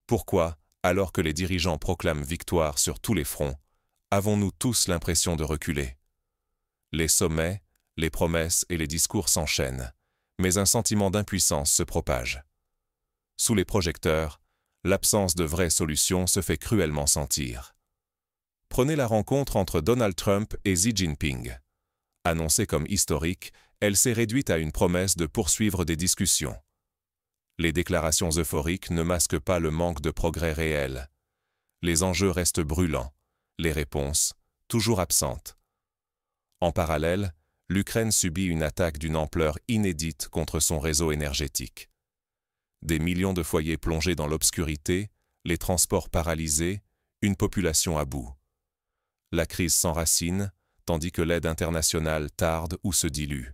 Pourquoi, alors que les dirigeants proclament victoire sur tous les fronts, avons-nous tous l'impression de reculer? Les sommets, les promesses et les discours s'enchaînent, mais un sentiment d'impuissance se propage. Sous les projecteurs, l'absence de vraies solutions se fait cruellement sentir. Prenez la rencontre entre Donald Trump et Xi Jinping. Annoncée comme historique, elle s'est réduite à une promesse de poursuivre des discussions. Les déclarations euphoriques ne masquent pas le manque de progrès réel. Les enjeux restent brûlants, les réponses, toujours absentes. En parallèle, l'Ukraine subit une attaque d'une ampleur inédite contre son réseau énergétique. Des millions de foyers plongés dans l'obscurité, les transports paralysés, une population à bout. La crise s'enracine, tandis que l'aide internationale tarde ou se dilue.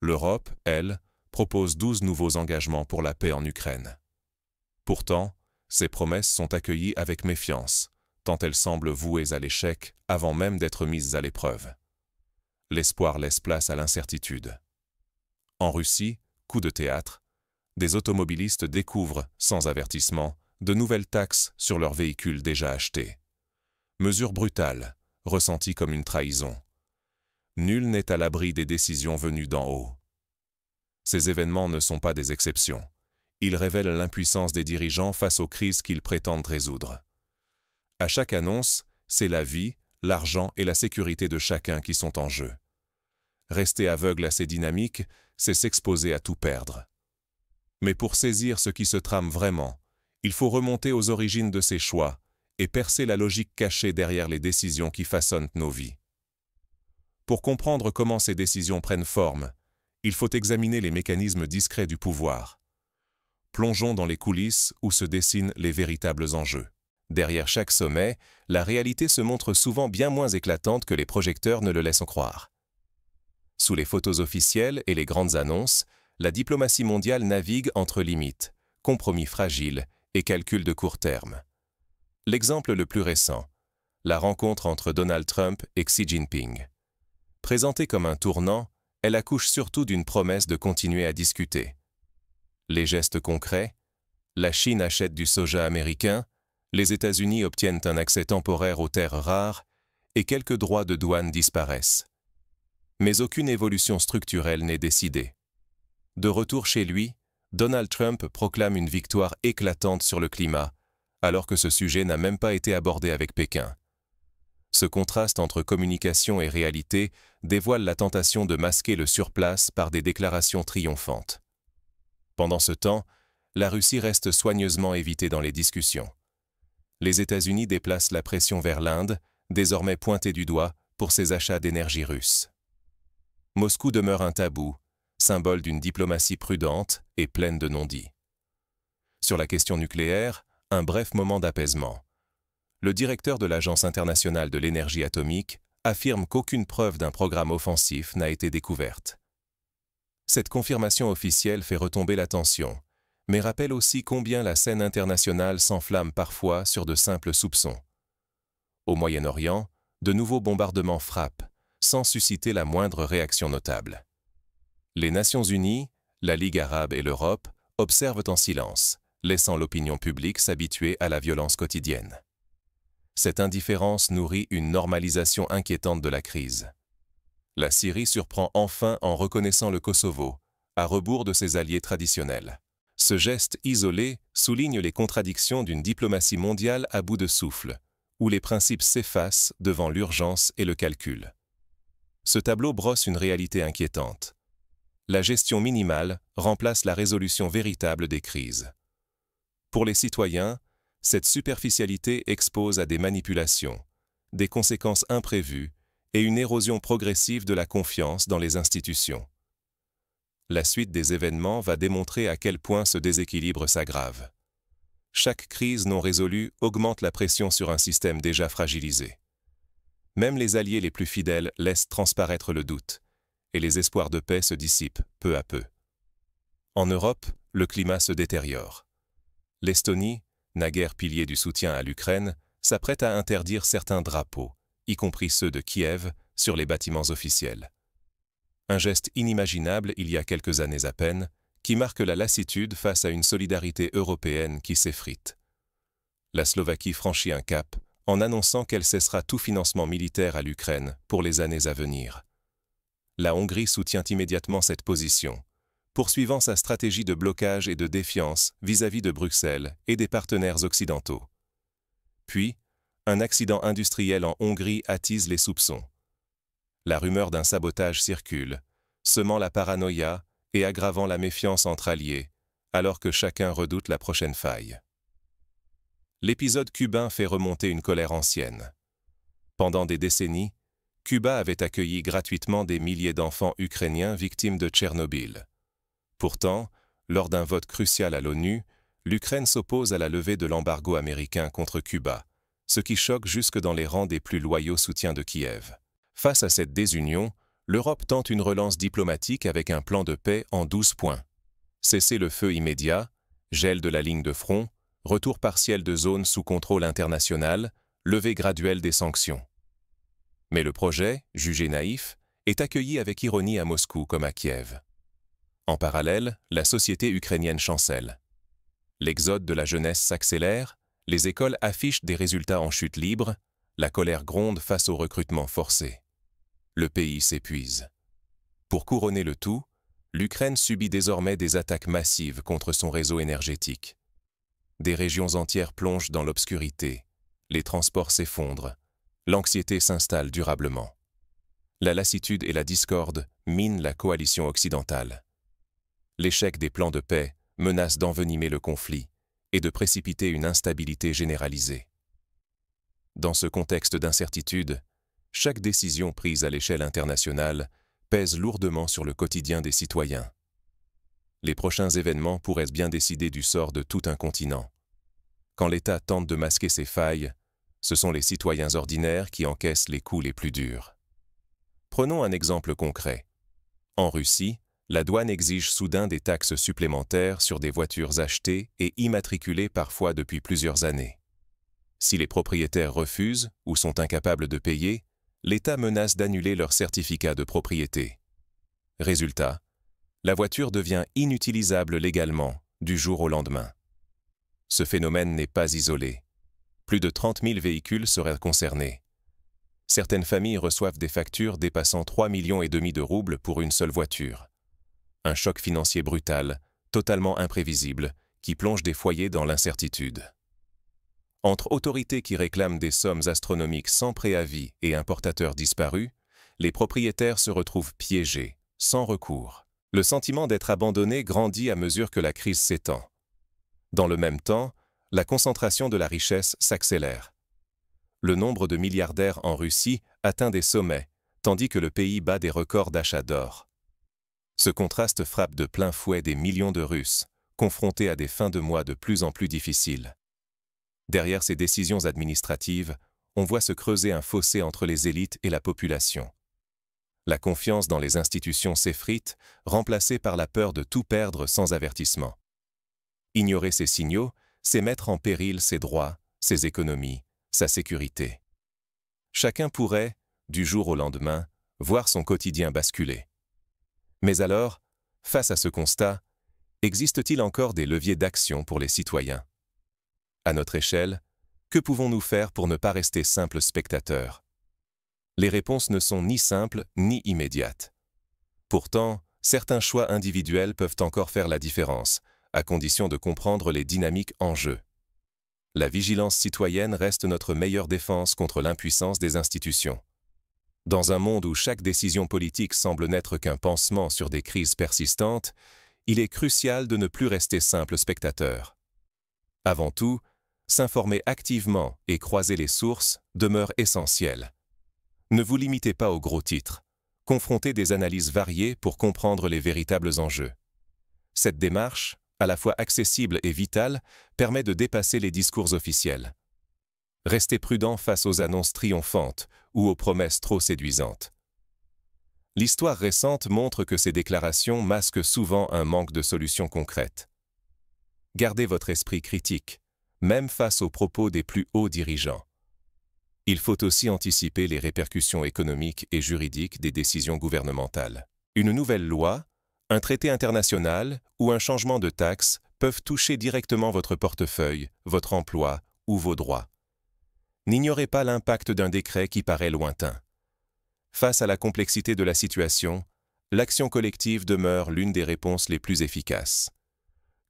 L'Europe, elle, propose 12 nouveaux engagements pour la paix en Ukraine. Pourtant, ces promesses sont accueillies avec méfiance, tant elles semblent vouées à l'échec avant même d'être mises à l'épreuve. L'espoir laisse place à l'incertitude. En Russie, coup de théâtre, des automobilistes découvrent, sans avertissement, de nouvelles taxes sur leurs véhicules déjà achetés. Mesure brutale, ressentie comme une trahison. Nul n'est à l'abri des décisions venues d'en haut. Ces événements ne sont pas des exceptions. Ils révèlent l'impuissance des dirigeants face aux crises qu'ils prétendent résoudre. À chaque annonce, c'est la vie, l'argent et la sécurité de chacun qui sont en jeu. Rester aveugle à ces dynamiques, c'est s'exposer à tout perdre. Mais pour saisir ce qui se trame vraiment, il faut remonter aux origines de ces choix et percer la logique cachée derrière les décisions qui façonnent nos vies. Pour comprendre comment ces décisions prennent forme, il faut examiner les mécanismes discrets du pouvoir. Plongeons dans les coulisses où se dessinent les véritables enjeux. Derrière chaque sommet, la réalité se montre souvent bien moins éclatante que les projecteurs ne le laissent croire. Sous les photos officielles et les grandes annonces, la diplomatie mondiale navigue entre limites, compromis fragiles et calculs de court terme. L'exemple le plus récent, la rencontre entre Donald Trump et Xi Jinping. Présentée comme un tournant, elle accouche surtout d'une promesse de continuer à discuter. Les gestes concrets, la Chine achète du soja américain, les États-Unis obtiennent un accès temporaire aux terres rares et quelques droits de douane disparaissent. Mais aucune évolution structurelle n'est décidée. De retour chez lui, Donald Trump proclame une victoire éclatante sur le climat, alors que ce sujet n'a même pas été abordé avec Pékin. Ce contraste entre communication et réalité dévoile la tentation de masquer le surplace par des déclarations triomphantes. Pendant ce temps, la Russie reste soigneusement évitée dans les discussions. Les États-Unis déplacent la pression vers l'Inde, désormais pointée du doigt pour ses achats d'énergie russe. Moscou demeure un tabou, symbole d'une diplomatie prudente et pleine de non-dits. Sur la question nucléaire, un bref moment d'apaisement. Le directeur de l'Agence internationale de l'énergie atomique affirme qu'aucune preuve d'un programme offensif n'a été découverte. Cette confirmation officielle fait retomber la tension, mais rappelle aussi combien la scène internationale s'enflamme parfois sur de simples soupçons. Au Moyen-Orient, de nouveaux bombardements frappent, sans susciter la moindre réaction notable. Les Nations Unies, la Ligue arabe et l'Europe observent en silence, laissant l'opinion publique s'habituer à la violence quotidienne. Cette indifférence nourrit une normalisation inquiétante de la crise. La Syrie surprend enfin en reconnaissant le Kosovo, à rebours de ses alliés traditionnels. Ce geste isolé souligne les contradictions d'une diplomatie mondiale à bout de souffle, où les principes s'effacent devant l'urgence et le calcul. Ce tableau brosse une réalité inquiétante. La gestion minimale remplace la résolution véritable des crises. Pour les citoyens, cette superficialité expose à des manipulations, des conséquences imprévues et une érosion progressive de la confiance dans les institutions. La suite des événements va démontrer à quel point ce déséquilibre s'aggrave. Chaque crise non résolue augmente la pression sur un système déjà fragilisé. Même les alliés les plus fidèles laissent transparaître le doute, et les espoirs de paix se dissipent peu à peu. En Europe, le climat se détériore. L'Estonie, naguère pilier du soutien à l'Ukraine, s'apprête à interdire certains drapeaux, y compris ceux de Kiev, sur les bâtiments officiels. Un geste inimaginable il y a quelques années à peine, qui marque la lassitude face à une solidarité européenne qui s'effrite. la Slovaquie franchit un cap en annonçant qu'elle cessera tout financement militaire à l'Ukraine pour les années à venir. La Hongrie soutient immédiatement cette position, poursuivant sa stratégie de blocage et de défiance vis-à-vis de Bruxelles et des partenaires occidentaux. Puis, un accident industriel en Hongrie attise les soupçons. La rumeur d'un sabotage circule, semant la paranoïa et aggravant la méfiance entre alliés, alors que chacun redoute la prochaine faille. L'épisode cubain fait remonter une colère ancienne. Pendant des décennies, Cuba avait accueilli gratuitement des milliers d'enfants ukrainiens victimes de Tchernobyl. Pourtant, lors d'un vote crucial à l'ONU, l'Ukraine s'oppose à la levée de l'embargo américain contre Cuba, ce qui choque jusque dans les rangs des plus loyaux soutiens de Kiev. Face à cette désunion, l'Europe tente une relance diplomatique avec un plan de paix en 12 points. Cessez-le-feu immédiat, gel de la ligne de front, retour partiel de zones sous contrôle international, levée graduelle des sanctions. Mais le projet, jugé naïf, est accueilli avec ironie à Moscou comme à Kiev. En parallèle, la société ukrainienne chancelle. L'exode de la jeunesse s'accélère, les écoles affichent des résultats en chute libre, la colère gronde face au recrutement forcé. Le pays s'épuise. Pour couronner le tout, l'Ukraine subit désormais des attaques massives contre son réseau énergétique. Des régions entières plongent dans l'obscurité, les transports s'effondrent, l'anxiété s'installe durablement. La lassitude et la discorde minent la coalition occidentale. L'échec des plans de paix menace d'envenimer le conflit et de précipiter une instabilité généralisée. Dans ce contexte d'incertitude, chaque décision prise à l'échelle internationale pèse lourdement sur le quotidien des citoyens. Les prochains événements pourraient bien décider du sort de tout un continent. Quand l'État tente de masquer ses failles, ce sont les citoyens ordinaires qui encaissent les coups les plus durs. Prenons un exemple concret. En Russie, la douane exige soudain des taxes supplémentaires sur des voitures achetées et immatriculées parfois depuis plusieurs années. Si les propriétaires refusent ou sont incapables de payer, l'État menace d'annuler leur certificat de propriété. Résultat, la voiture devient inutilisable légalement du jour au lendemain. Ce phénomène n'est pas isolé. Plus de 30 000 véhicules seraient concernés. Certaines familles reçoivent des factures dépassant 3,5 millions de roubles pour une seule voiture. Un choc financier brutal, totalement imprévisible, qui plonge des foyers dans l'incertitude. Entre autorités qui réclament des sommes astronomiques sans préavis et importateurs disparus, les propriétaires se retrouvent piégés, sans recours. Le sentiment d'être abandonné grandit à mesure que la crise s'étend. Dans le même temps, la concentration de la richesse s'accélère. Le nombre de milliardaires en Russie atteint des sommets, tandis que le pays bat des records d'achat d'or. Ce contraste frappe de plein fouet des millions de Russes, confrontés à des fins de mois de plus en plus difficiles. Derrière ces décisions administratives, on voit se creuser un fossé entre les élites et la population. La confiance dans les institutions s'effrite, remplacée par la peur de tout perdre sans avertissement. Ignorer ces signaux, c'est mettre en péril ses droits, ses économies, sa sécurité. Chacun pourrait, du jour au lendemain, voir son quotidien basculer. Mais alors, face à ce constat, existe-t-il encore des leviers d'action pour les citoyens? À notre échelle, que pouvons-nous faire pour ne pas rester simples spectateurs? Les réponses ne sont ni simples ni immédiates. Pourtant, certains choix individuels peuvent encore faire la différence, à condition de comprendre les dynamiques en jeu. La vigilance citoyenne reste notre meilleure défense contre l'impuissance des institutions. Dans un monde où chaque décision politique semble n'être qu'un pansement sur des crises persistantes, il est crucial de ne plus rester simple spectateur. Avant tout, s'informer activement et croiser les sources demeure essentiel. Ne vous limitez pas aux gros titres. Confrontez des analyses variées pour comprendre les véritables enjeux. Cette démarche, à la fois accessible et vitale, permet de dépasser les discours officiels. Restez prudent face aux annonces triomphantes ou aux promesses trop séduisantes. L'histoire récente montre que ces déclarations masquent souvent un manque de solutions concrètes. Gardez votre esprit critique, même face aux propos des plus hauts dirigeants. Il faut aussi anticiper les répercussions économiques et juridiques des décisions gouvernementales. Une nouvelle loi, un traité international ou un changement de taxe peuvent toucher directement votre portefeuille, votre emploi ou vos droits. N'ignorez pas l'impact d'un décret qui paraît lointain. Face à la complexité de la situation, l'action collective demeure l'une des réponses les plus efficaces.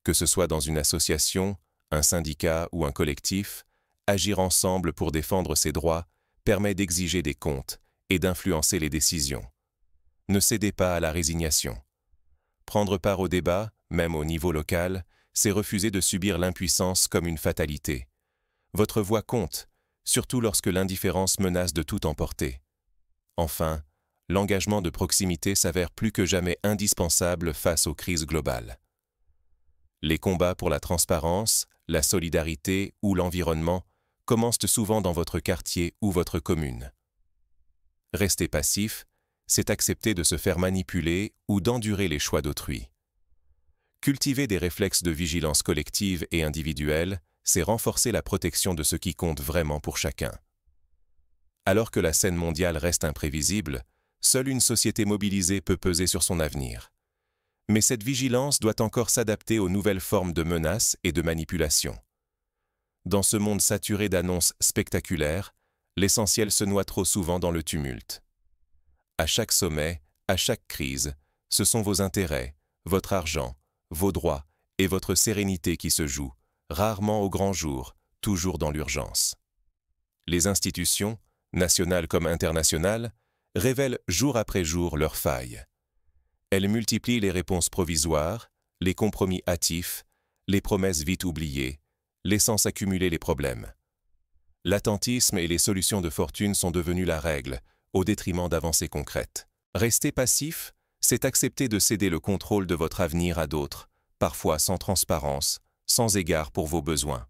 Que ce soit dans une association, un syndicat ou un collectif, agir ensemble pour défendre ses droits permet d'exiger des comptes et d'influencer les décisions. Ne cédez pas à la résignation. Prendre part au débat, même au niveau local, c'est refuser de subir l'impuissance comme une fatalité. Votre voix compte, surtout lorsque l'indifférence menace de tout emporter. Enfin, l'engagement de proximité s'avère plus que jamais indispensable face aux crises globales. Les combats pour la transparence, la solidarité ou l'environnement commencent souvent dans votre quartier ou votre commune. Rester passif, c'est accepter de se faire manipuler ou d'endurer les choix d'autrui. Cultiver des réflexes de vigilance collective et individuelle, c'est renforcer la protection de ce qui compte vraiment pour chacun. Alors que la scène mondiale reste imprévisible, seule une société mobilisée peut peser sur son avenir. Mais cette vigilance doit encore s'adapter aux nouvelles formes de menaces et de manipulation. Dans ce monde saturé d'annonces spectaculaires, l'essentiel se noie trop souvent dans le tumulte. À chaque sommet, à chaque crise, ce sont vos intérêts, votre argent, vos droits et votre sérénité qui se jouent, rarement au grand jour, toujours dans l'urgence. Les institutions, nationales comme internationales, révèlent jour après jour leurs failles. Elles multiplient les réponses provisoires, les compromis hâtifs, les promesses vite oubliées, laissant s'accumuler les problèmes. L'attentisme et les solutions de fortune sont devenus la règle, au détriment d'avancées concrètes. Rester passif, c'est accepter de céder le contrôle de votre avenir à d'autres, parfois sans transparence, sans égard pour vos besoins.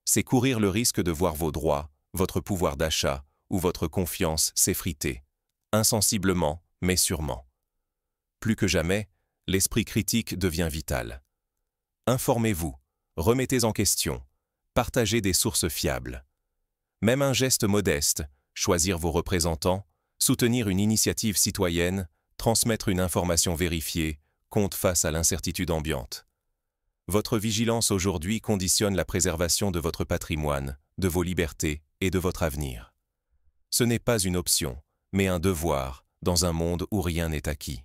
C'est courir le risque de voir vos droits, votre pouvoir d'achat ou votre confiance s'effriter, insensiblement mais sûrement. Plus que jamais, l'esprit critique devient vital. Informez-vous, remettez en question, partagez des sources fiables. Même un geste modeste, choisir vos représentants, soutenir une initiative citoyenne, transmettre une information vérifiée, compte face à l'incertitude ambiante. Votre vigilance aujourd'hui conditionne la préservation de votre patrimoine, de vos libertés et de votre avenir. Ce n'est pas une option, mais un devoir, dans un monde où rien n'est acquis.